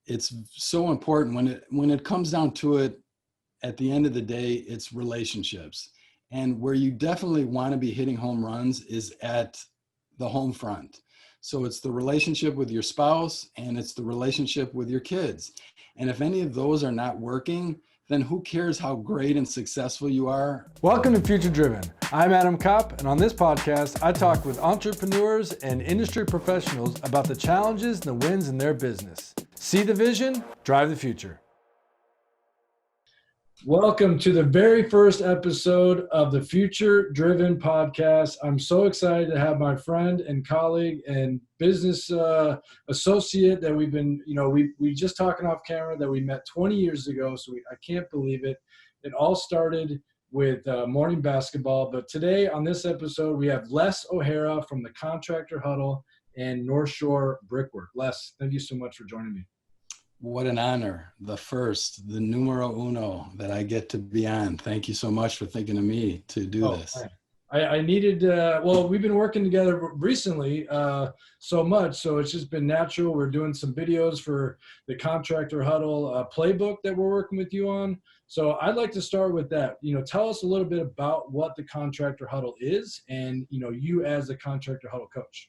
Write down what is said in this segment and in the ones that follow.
it's so important when it comes down to it. At the end of the day, it's relationships. And where you definitely want to be hitting home runs is at the home front. So it's the relationship with your spouse and it's the relationship with your kids. And if any of those are not working, then who cares how great and successful you are? Welcome to Future Driven. I'm Adam Kopp, and on this podcast, I talk with entrepreneurs and industry professionals about the challenges and the wins in their business. See the vision, drive the future. Welcome to the very first episode of the Future Driven podcast. I'm so excited to have my friend and colleague and business associate that we've been, we just talking off camera that we met 20 years ago. So I can't believe it. It all started with morning basketball. But today on this episode, we have Les O'Hara from the Contractor Huddle and North Shore Brickwork. Les, thank you so much for joining me. What an honor. The numero uno that I get to be on. Thank you so much for thinking of me to do this. I needed, we've been working together recently so much, so it's just been natural. We're doing some videos for the Contractor Huddle playbook that we're working with you on. So I'd like to start with that. Tell us a little bit about what the Contractor Huddle is and, you as a Contractor Huddle coach.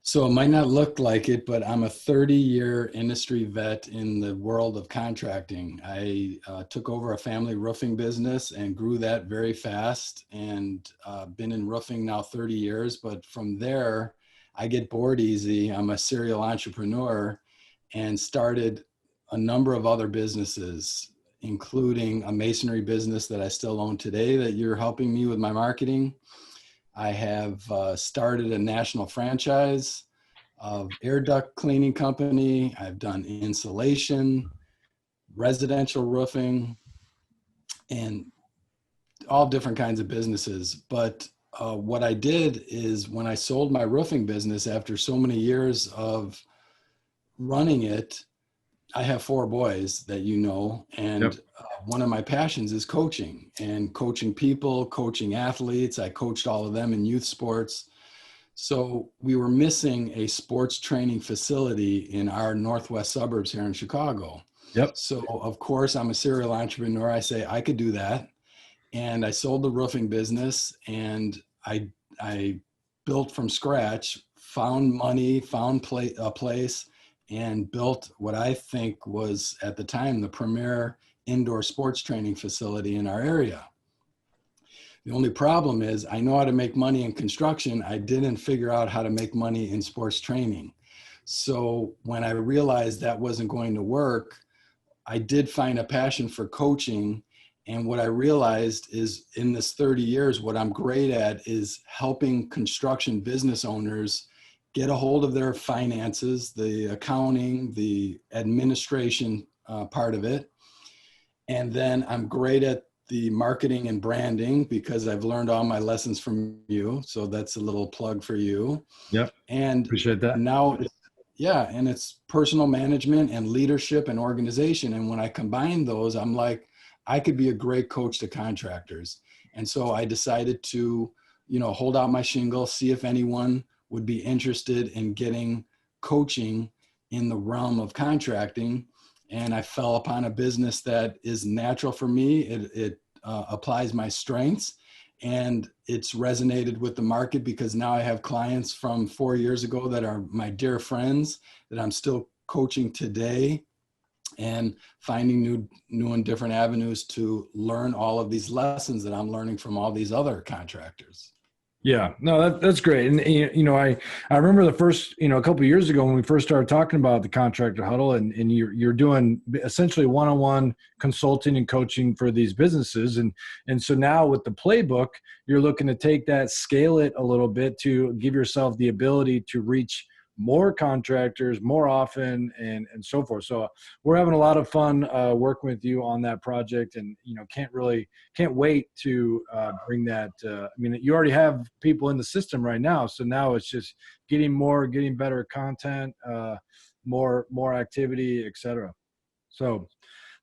So it might not look like it, but I'm a 30-year industry vet in the world of contracting. I took over a family roofing business and grew that very fast and been in roofing now 30 years. But from there, I get bored easy. I'm a serial entrepreneur and started a number of other businesses, including a masonry business that I still own today that you're helping me with my marketing. I have started a national franchise of air duct cleaning company. I've done insulation, residential roofing, and all different kinds of businesses. But what I did is when I sold my roofing business after so many years of running it, I have 4 boys that and yep. One of my passions is coaching and coaching people, coaching athletes. I coached all of them in youth sports. So we were missing a sports training facility in our northwest suburbs here in Chicago. Yep. So of course, I'm a serial entrepreneur. I say I could do that. And I sold the roofing business and I built from scratch, found money, found a place, and built what I think was at the time the premier indoor sports training facility in our area. The only problem is I know how to make money in construction. I didn't figure out how to make money in sports training. So when I realized that wasn't going to work, I did find a passion for coaching. And what I realized is in this 30 years, what I'm great at is helping construction business owners get a hold of their finances, the accounting, the administration part of it. And then I'm great at the marketing and branding because I've learned all my lessons from you. So that's a little plug for you. Yep. And appreciate that. Now, and it's personal management and leadership and organization. And when I combine those, I'm like, I could be a great coach to contractors. And so I decided to, hold out my shingle, see if anyone would be interested in getting coaching in the realm of contracting. And I fell upon a business that is natural for me. It applies my strengths and it's resonated with the market because now I have clients from 4 years ago that are my dear friends that I'm still coaching today and finding new and different avenues to learn all of these lessons that I'm learning from all these other contractors. Yeah, no, that's great. And, I remember the first, a couple of years ago when we first started talking about the Contractor Huddle and you're doing essentially one-on-one consulting and coaching for these businesses. And so now with the playbook, you're looking to take that, scale it a little bit to give yourself the ability to reach more contractors more often and so forth. So we're having a lot of fun working with you on that project and, can't wait to bring that. You already have people in the system right now. So now it's just getting better content, more activity, et cetera. So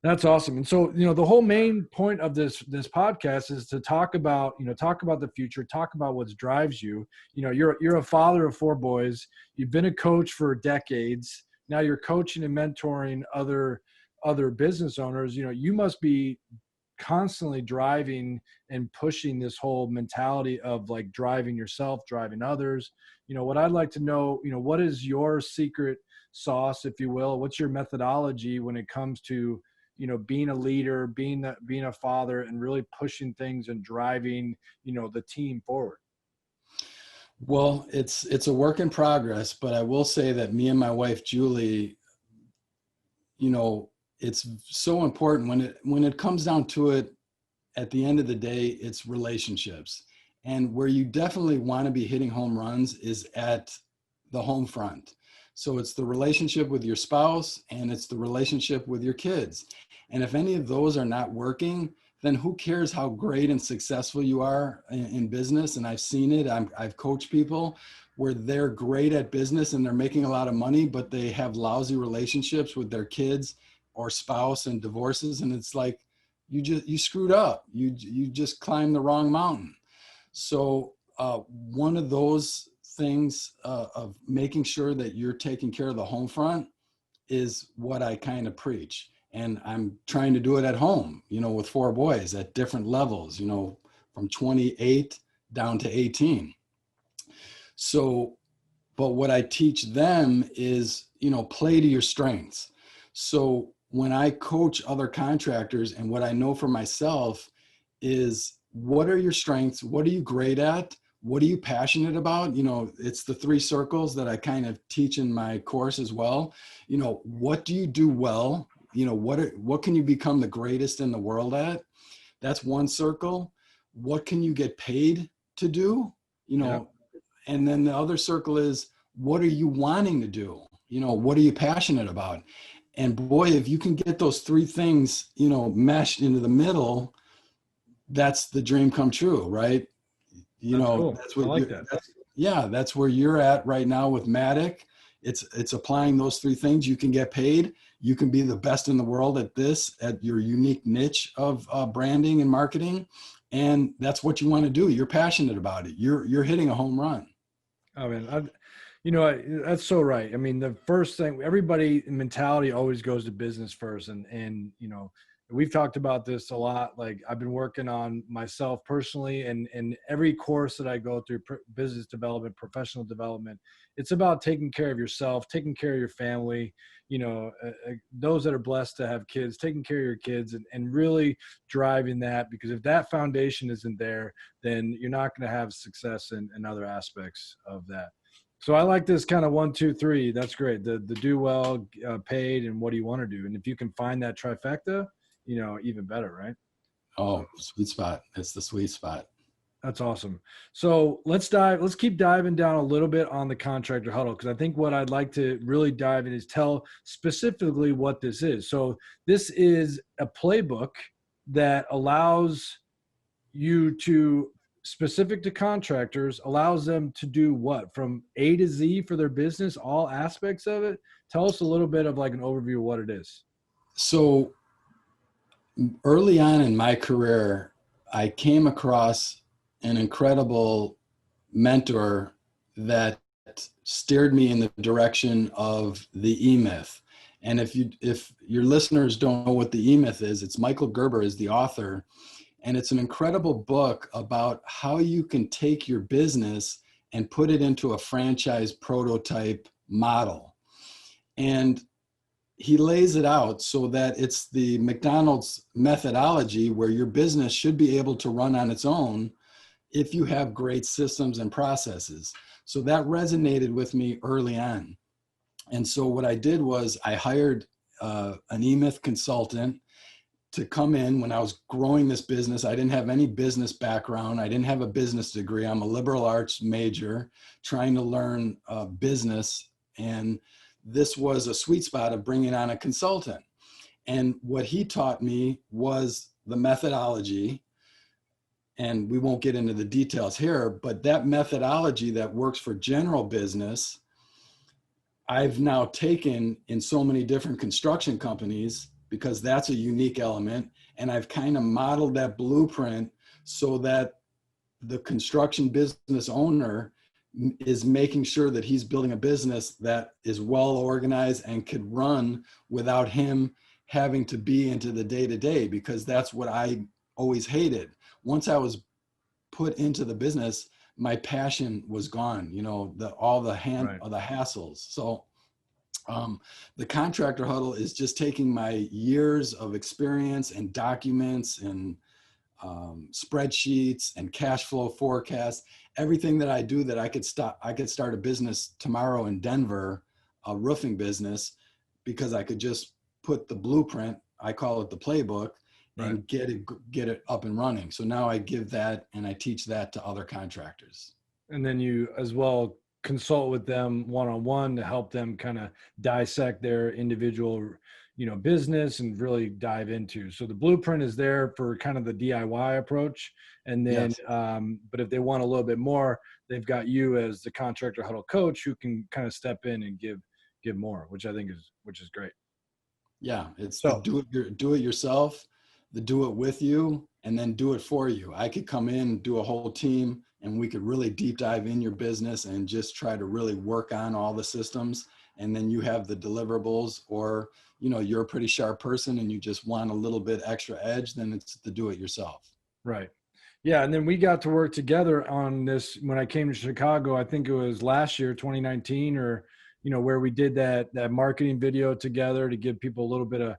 that's awesome. And so, the whole main point of this podcast is to talk about the future, talk about what drives you. You're a father of 4 boys. You've been a coach for decades. now you're coaching and mentoring other business owners. You must be constantly driving and pushing this whole mentality of like driving yourself, driving others. What I'd like to know, what is your secret sauce, if you will? What's your methodology when it comes to, being a leader, being a father, and really pushing things and driving, the team forward? Well, it's a work in progress, but I will say that me and my wife, Julie, it's so important when it comes down to it. At the end of the day, it's relationships. And where you definitely want to be hitting home runs is at the home front. So it's the relationship with your spouse and it's the relationship with your kids. And if any of those are not working, then who cares how great and successful you are in business? And I've seen it. I've coached people where they're great at business and they're making a lot of money, but they have lousy relationships with their kids or spouse and divorces. And it's like, you screwed up. You just climbed the wrong mountain. So one of those things of making sure that you're taking care of the home front is what I kind of preach. And I'm trying to do it at home, with 4 boys at different levels, from 28 down to 18. So, but what I teach them is, play to your strengths. So when I coach other contractors, and what I know for myself is, what are your strengths? What are you great at? What are you passionate about? It's the 3 circles that I kind of teach in my course as well. What do you do well? What can you become the greatest in the world at? That's one circle. What can you get paid to do? Yeah. And then the other circle is, what are you wanting to do? What are you passionate about? And boy, if you can get those 3 things, meshed into the middle, that's the dream come true, right? That's cool. That's what I like that. that's where you're at right now with Madak. It's applying those 3 things. You can get paid. You can be the best in the world at this, at your unique niche of branding and marketing. And that's what you want to do. You're passionate about it. You're hitting a home run. I mean, that's so right. I mean, the first thing, everybody mentality always goes to business first. And, we've talked about this a lot. Like, I've been working on myself personally, and every course that I go through, business development, professional development, it's about taking care of yourself, taking care of your family, those that are blessed to have kids, taking care of your kids, and really driving that, because if that foundation isn't there, then you're not going to have success in other aspects of that. So I like this kind of 1, 2, 3. That's great. The do well, paid, and what do you want to do? And if you can find that trifecta, even better, right? Oh, sweet spot. It's the sweet spot. That's awesome. So let's keep diving down a little bit on the contractor huddle, because I think what I'd like to really dive in is tell specifically what this is. So this is a playbook that allows you to, specific to contractors, allows them to do what, from A to Z for their business, all aspects of it. Tell us a little bit of like an overview of what it is. So early on in my career, I came across an incredible mentor that steered me in the direction of the E-Myth. And if your listeners don't know what the E-Myth is, it's Michael Gerber is the author. And it's an incredible book about how you can take your business and put it into a franchise prototype model. And he lays it out so that it's the McDonald's methodology, where your business should be able to run on its own if you have great systems and processes. So that resonated with me early on. And so what I did was I hired an E-Myth consultant to come in when I was growing this business. I didn't have any business background. I didn't have a business degree. I'm a liberal arts major trying to learn business. And this was a sweet spot of bringing on a consultant. And what he taught me was the methodology. And we won't get into the details here, but that methodology that works for general business, I've now taken in so many different construction companies, because that's a unique element. And I've kind of modeled that blueprint so that the construction business owner is making sure that he's building a business that is well organized and could run without him having to be into the day-to-day, because that's what I always hated. Once I was put into the business, my passion was gone, all the Right. the hassles. So the Contractor Huddle is just taking my years of experience and documents and spreadsheets and cash flow forecasts, everything that I do that I could start a business tomorrow in Denver, a roofing business, because I could just put the blueprint, I call it the playbook, Right. and get it up and running. So now I give that and I teach that to other contractors. And then you as well consult with them one-on-one to help them kind of dissect their individual, business and really dive into. So the blueprint is there for kind of the DIY approach. And then, Yes. but if they want a little bit more, they've got you as the Contractor Huddle coach who can kind of step in and give more, which I think is great. Yeah. It's the So, do it yourself, the do it with you, and then do it for you. I could come in, do a whole team, and we could really deep dive in your business and just try to really work on all the systems. And then you have the deliverables, or, you're a pretty sharp person and you just want a little bit extra edge, then it's the do it yourself. right. Yeah. And then we got to work together on this when I came to Chicago. I think it was last year, 2019, or, where we did that marketing video together to give people a little bit of,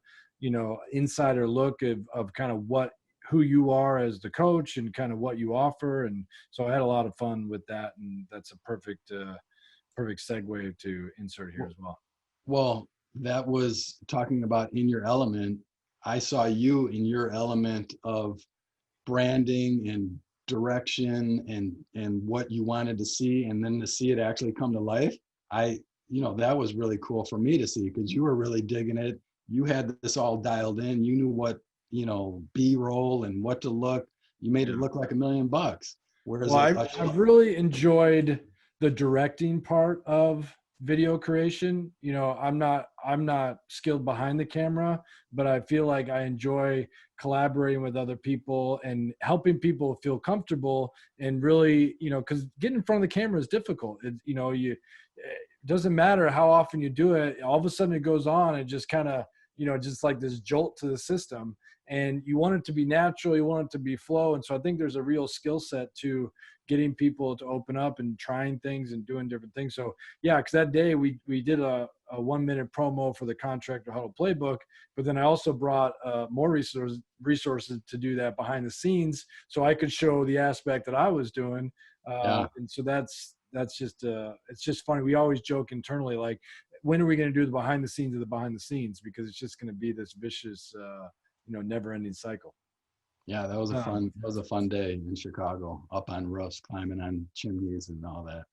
insider look of kind of who you are as the coach and kind of what you offer. And so I had a lot of fun with that. And that's a perfect segue to insert here as well. Well, that was talking about in your element. I saw you in your element of branding and direction and what you wanted to see, and then to see it actually come to life. That was really cool for me to see, because you were really digging it. You had this all dialed in. You knew what, B-roll and what to look. You made it look like $1 million. Whereas Well, I've really enjoyed the directing part of video creation. I'm not skilled behind the camera, but I feel like I enjoy collaborating with other people and helping people feel comfortable, and really, because getting in front of the camera is difficult. It doesn't matter how often you do it. All of a sudden it goes on and just kind of, just like this jolt to the system, and you want it to be natural. You want it to be flow. And so I think there's a real skill set to getting people to open up and trying things and doing different things. So yeah, because that day we did a 1-minute promo for the Contractor Huddle playbook, but then I also brought more resources to do that behind the scenes, so I could show the aspect that I was doing. And so that's just it's just funny. We always joke internally, like, when are we going to do the behind the scenes of the behind the scenes? Because it's just going to be this vicious, never ending cycle. Yeah, that was a fun day in Chicago, up on roofs, climbing on chimneys and all that.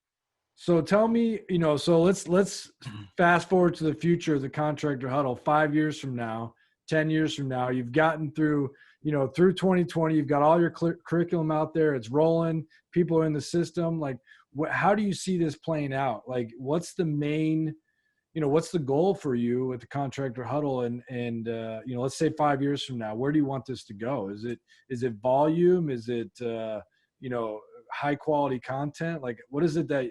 So tell me, so let's fast forward to the future of the Contractor Huddle. 5 years from now, 10 years from now, you've gotten through 2020, you've got all your curriculum out there, it's rolling, people are in the system. Like, how do you see this playing out? Like, what's the main, what's the goal for you with the Contractor Huddle? And let's say 5 years from now, where do you want this to go? Is it volume? Is it, high quality content? Like, what is it that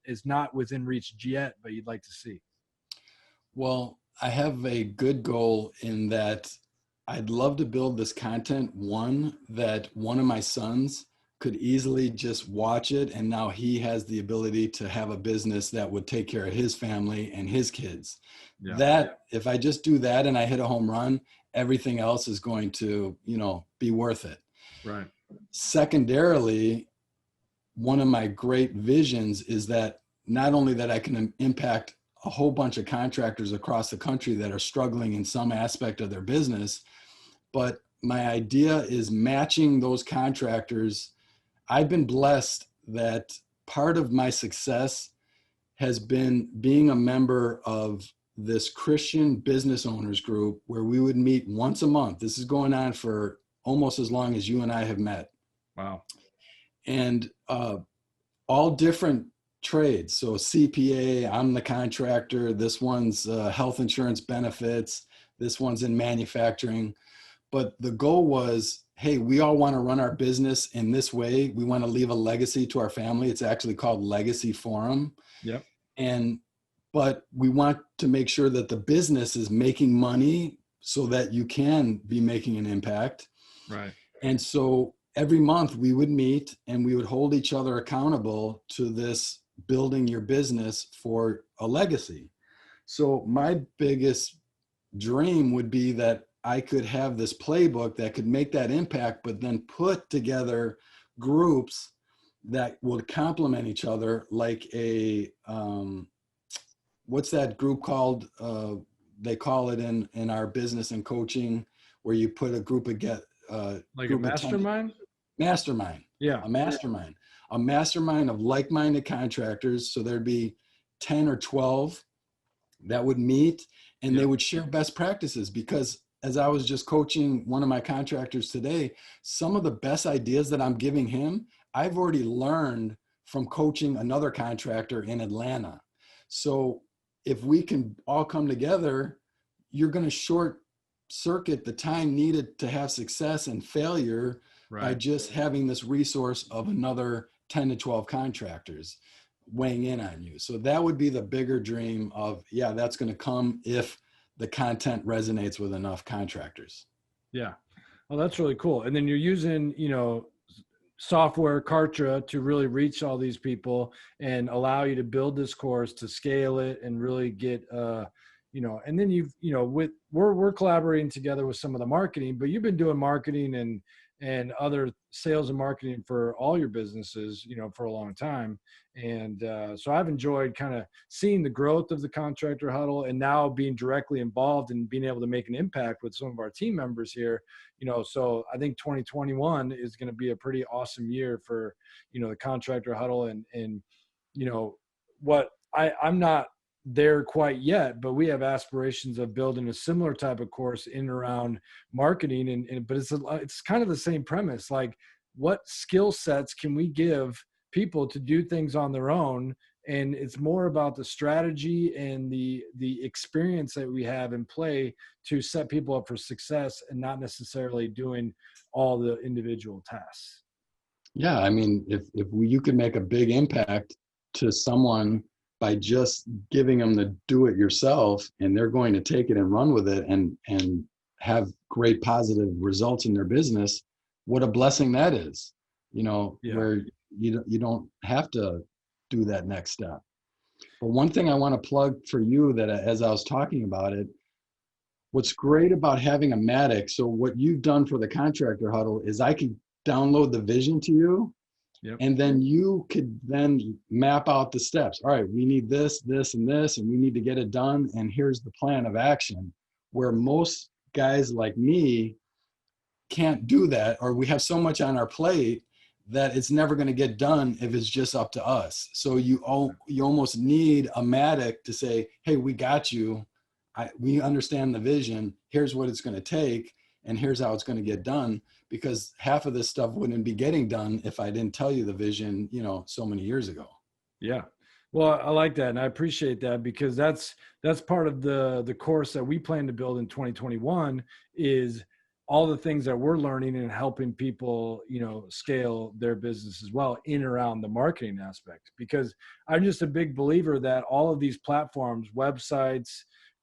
is not within reach yet, but you'd like to see? Well, I have a good goal in that I'd love to build this content, that one of my sons could easily just watch it, and now he has the ability to have a business that would take care of his family and his kids. If I just do that and I hit a home run, everything else is going to, be worth it. Right. Secondarily, one of my great visions is that not only that I can impact a whole bunch of contractors across the country that are struggling in some aspect of their business, but my idea is matching those contractors. I've been blessed that part of my success has been being a member of this Christian business owners group where we would meet once a month. This is going on for almost as long as you and I have met. Wow. And all different trades. So CPA, I'm the contractor. This one's health insurance benefits. This one's in manufacturing. But the goal was, hey, we all want to run our business in this way. We want to leave a legacy to our family. It's actually called Legacy Forum. Yep. But we want to make sure that the business is making money so that you can be making an impact. Right. And so every month we would meet and we would hold each other accountable to this building your business for a legacy. So my biggest dream would be that I could have this playbook that could make that impact, but then put together groups that would complement each other, like a what's that group called? They call it in our business and coaching, where you put a group of like group a mastermind. Mastermind. Yeah. A mastermind of like-minded contractors. So there'd be 10 or 12 that would meet, and they would share best practices. Because as I was just coaching one of my contractors today, some of the best ideas that I'm giving him, I've already learned from coaching another contractor in Atlanta. So if we can all come together, you're going to short circuit the time needed to have success and failure by just having this resource of another 10 to 12 contractors weighing in on you. So that would be the bigger dream of, yeah, that's going to come if the content resonates with enough contractors. Yeah. Well, that's really cool. And then you're using, software Kartra to really reach all these people and allow you to build this course, to scale it and really get, and then we're collaborating together with some of the marketing, but you've been doing marketing and other sales and marketing for all your businesses, for a long time. And so I've enjoyed kind of seeing the growth of the Contractor Huddle, and now being directly involved and being able to make an impact with some of our team members here. So I think 2021 is going to be a pretty awesome year for, the Contractor Huddle. And what I'm not there quite yet, but we have aspirations of building a similar type of course in and around marketing. But it's kind of the same premise. Like, what skill sets can we give people to do things on their own? And it's more about the strategy and the experience that we have in play to set people up for success, and not necessarily doing all the individual tasks. Yeah. I mean, if you could make a big impact to someone by just giving them the do it yourself, and they're going to take it and run with it and have great positive results in their business, what a blessing that is, where you don't have to do that next step. But one thing I want to plug for you, that as I was talking about it, what's great about having a Madak, so what you've done for the Contractor Huddle is I could download the vision to you. Yep. And then you could then map out the steps. All right, we need this, this, and this, and we need to get it done. And here's the plan of action, where most guys like me can't do that, or we have so much on our plate that it's never going to get done if it's just up to us. So you almost need a Madak to say, hey, we got you. We understand the vision. Here's what it's going to take, and here's how it's going to get done. Because half of this stuff wouldn't be getting done if I didn't tell you the vision, so many years ago. Yeah. Well, I like that. And I appreciate that, because that's part of the course that we plan to build in 2021, is all the things that we're learning and helping people, scale their business as well in and around the marketing aspect. Because I'm just a big believer that all of these platforms, websites,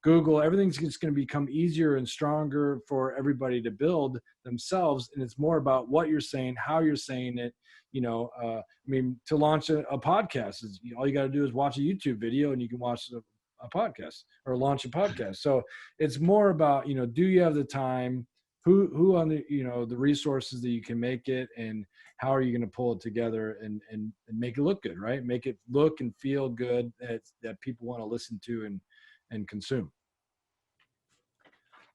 Google, everything's just going to become easier and stronger for everybody to build themselves. And it's more about what you're saying, how you're saying it. To launch a podcast, all you got to do is watch a YouTube video and you can watch a podcast, or launch a podcast. So it's more about, do you have the time? Who on the resources that you can make it, and how are you going to pull it together and make it look good, right? Make it look and feel good, that people want to listen to and consume.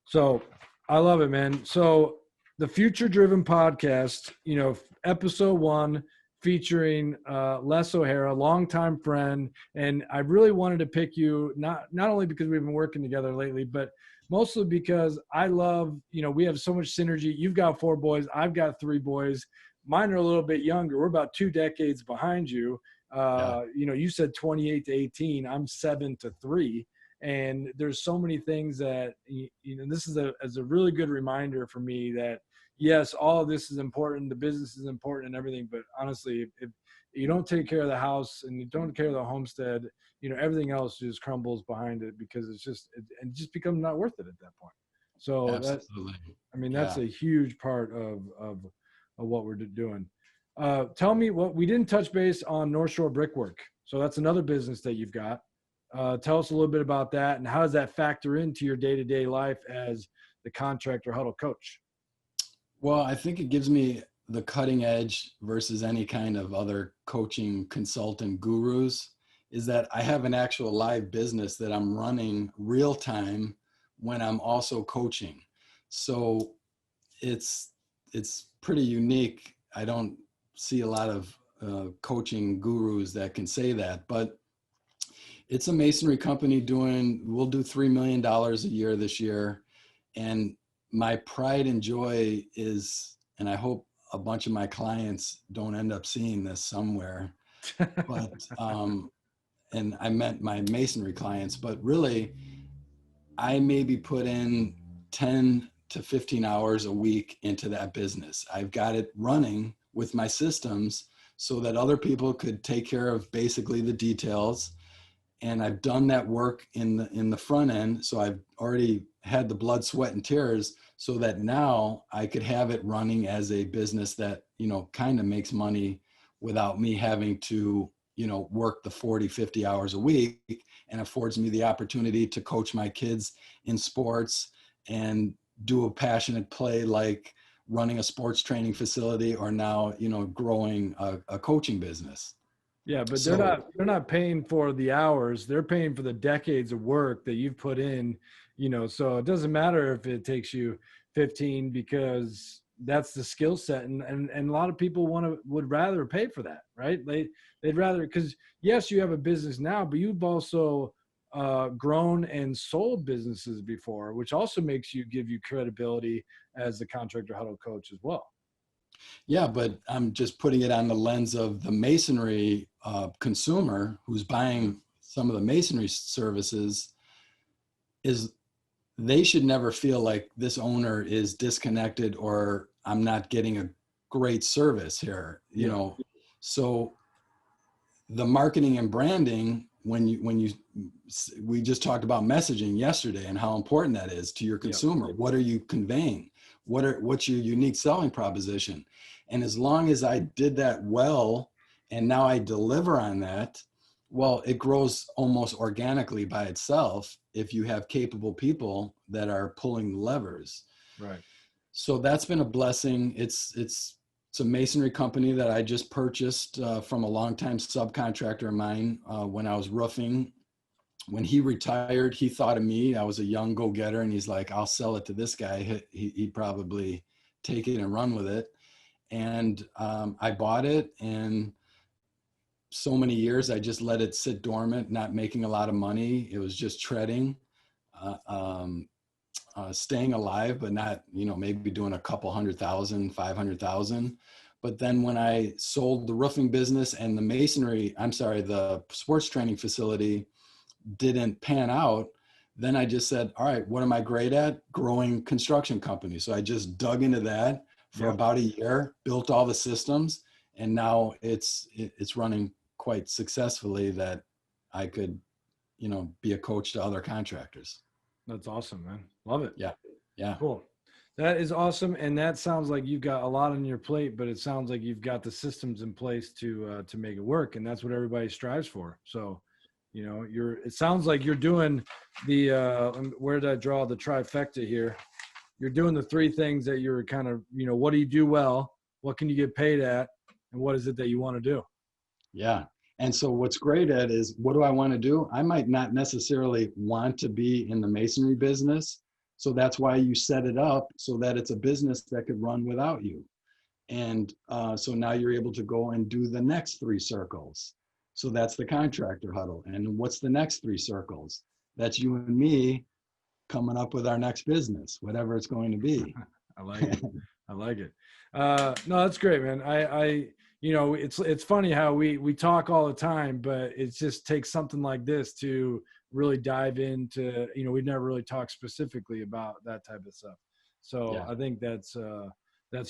So I love it, man. So the Future Driven Podcast, episode 1, featuring Les O'Hara, longtime friend. And I really wanted to pick you, not only because we've been working together lately, but mostly because I love, we have so much synergy. You've got 4 boys. I've got 3 boys. Mine are a little bit younger. We're about 2 decades behind you. You said 28 to 18. I'm 7 to 3. And there's so many things that, this is a really good reminder for me that yes, all of this is important. The business is important and everything. But honestly, if you don't take care of the house and you don't take care of the homestead, everything else just crumbles behind it, because it just becomes not worth it at that point. So Absolutely. that's Yeah. a huge part of what we're doing. Tell me, what we didn't touch base on North Shore Brickwork. So that's another business that you've got. Tell us a little bit about that, and how does that factor into your day-to-day life as the Contractor Huddle coach? Well, I think it gives me the cutting edge versus any kind of other coaching consultant gurus, is that I have an actual live business that I'm running real time when I'm also coaching. So it's pretty unique. I don't see a lot of coaching gurus that can say that, but it's a masonry company we'll do $3 million a year this year. And my pride and joy is, and I hope a bunch of my clients don't end up seeing this somewhere, but, and I meant my masonry clients, but really I maybe put in 10 to 15 hours a week into that business. I've got it running with my systems so that other people could take care of basically the details. And I've done that work in the front end. So I've already had the blood, sweat, and tears, so that now I could have it running as a business that, kind of makes money without me having to, work the 40, 50 hours a week, and affords me the opportunity to coach my kids in sports and do a passionate play like running a sports training facility, or now, growing a coaching business. Yeah, but So they're not paying for the hours. They're paying for the decades of work that you've put in, so it doesn't matter if it takes you 15, because that's the skill set. And a lot of people would rather pay for that, right? They'd rather, because yes, you have a business now, but you've also grown and sold businesses before, which also give you credibility as the Contractor Huddle coach as well. yeah, but I'm just putting it on the lens of the masonry consumer who's buying some of the masonry services. Is they should never feel like this owner is disconnected, or I'm not getting a great service here, So the marketing and branding, we just talked about messaging yesterday and how important that is to your consumer. Yep. What are you conveying? What's your unique selling proposition? And as long as I did that well, and now I deliver on that, well, it grows almost organically by itself if you have capable people that are pulling the levers. Right. So that's been a blessing. It's a masonry company that I just purchased from a longtime subcontractor of mine when I was roofing. When he retired, he thought of me. I was a young go-getter, and he's like, I'll sell it to this guy. He'd probably take it and run with it. And I bought it, and so many years I just let it sit dormant, not making a lot of money. It was just treading, staying alive, but not, maybe doing a couple 100,000, 500,000. But then when I sold the roofing business and the sports training facility didn't pan out, then I just said, all right, what am I great at? Growing construction companies. So I just dug into that for about a year, built all the systems, and now it's running quite successfully, that I could, be a coach to other contractors. That's awesome, man. Love it. Yeah. Yeah. Cool. That is awesome. And that sounds like you've got a lot on your plate, but it sounds like you've got the systems in place to make it work. And that's what everybody strives for. So, it sounds like you're doing where did I draw the trifecta here? You're doing the three things that you're kind of, what do you do well? What can you get paid at? And what is it that you want to do? Yeah. And so what's great at is, what do I want to do? I might not necessarily want to be in the masonry business. So that's why you set it up so that it's a business that could run without you. And so now you're able to go and do the next three circles. So that's the Contractor Huddle. And what's the next three circles? That's you and me coming up with our next business, whatever it's going to be. I like it. I like it. No, that's great, man. It's funny how we talk all the time, but it just takes something like this to really dive into, we've never really talked specifically about that type of stuff. So Yeah. I think that's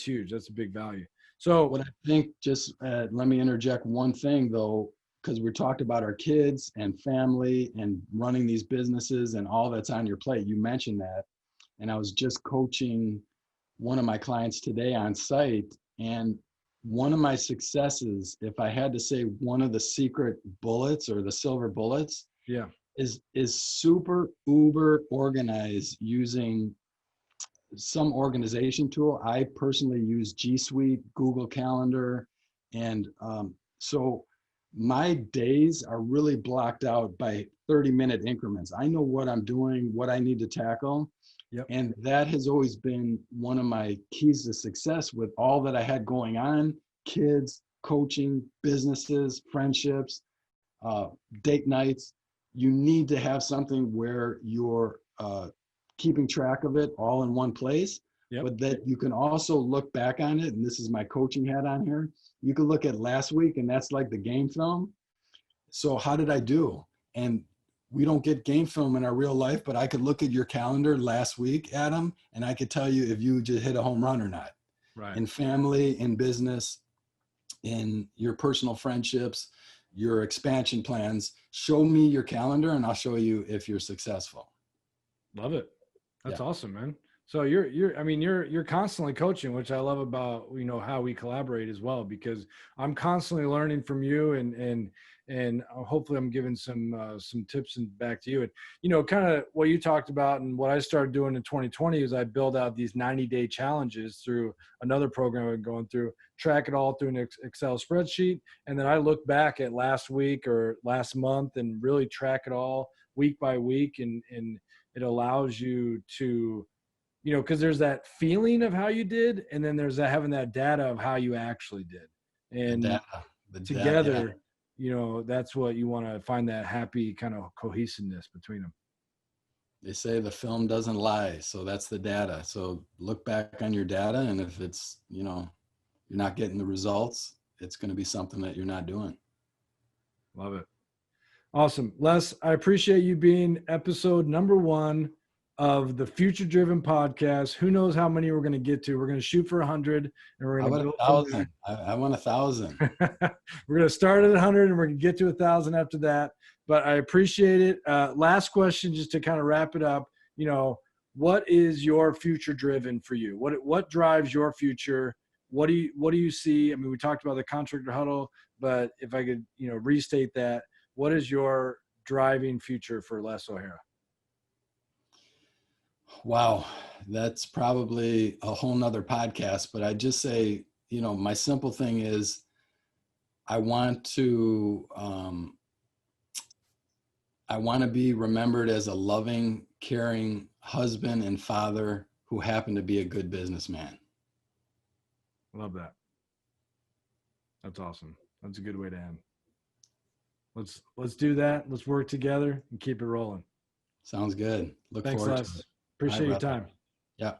huge. That's a big value. So What I think, just let me interject one thing though, because we talked about our kids and family and running these businesses and all that's on your plate. You mentioned that. And I was just coaching one of my clients today on site. And one of my successes, if I had to say one of the secret bullets or the silver bullets, yeah, is super uber organized using some organization tool. I personally use G Suite, Google Calendar, and so my days are really blocked out by 30-minute increments. I know what I'm doing, what I need to tackle. yep, And that has always been one of my keys to success with all that I had going on: kids, coaching, businesses, friendships, date nights. You need to have something where you're keeping track of it all in one place, yep, but that you can also look back on it. And this is my coaching hat on here. You can look at last week, and that's like the game film. So how did I do? And we don't get game film in our real life, but I could look at your calendar last week, Adam, and I could tell you if you just hit a home run or not. right. In family, in business, in your personal friendships, your expansion plans. Show me your calendar and I'll show you if you're successful. Love it. That's Yeah. awesome, man. So you're constantly coaching, which I love about, how we collaborate as well, because I'm constantly learning from you, and hopefully I'm giving some tips and back to you. And, kind of what you talked about and what I started doing in 2020 is I build out these 90-day challenges through another program I'm going through, track it all through an Excel spreadsheet. And then I look back at last week or last month and really track it all week by week. And it allows you to, because there's that feeling of how you did, and then there's having that data of how you actually did. And The data, yeah. together, that's what you want to find, that happy kind of cohesiveness between them. They say the film doesn't lie. So that's the data. So look back on your data. And if it's, you're not getting the results, it's going to be something that you're not doing. Love it. Awesome. Les, I appreciate you being episode number 1 of the Future Driven podcast. Who knows how many we're going to get to? We're going to shoot for 100, and we're going to go from 1,000. I want 1,000. We're going to start at 100 and we're going to get to 1,000 after that. But I appreciate it. Last question, just to kind of wrap it up. What is your future driven for you? What drives your future? What do you see? I mean, we talked about the Contractor Huddle, but if I could, restate that, what is your driving future for Les O'Hara? Wow. That's probably a whole nother podcast, but I just say, my simple thing is I want to be remembered as a loving, caring husband and father who happened to be a good businessman. Love that. That's awesome. That's a good way to end. Let's do that. Let's work together and keep it rolling. Sounds good. Look Thanks, forward Les. to it. Appreciate your brother. time. Yeah.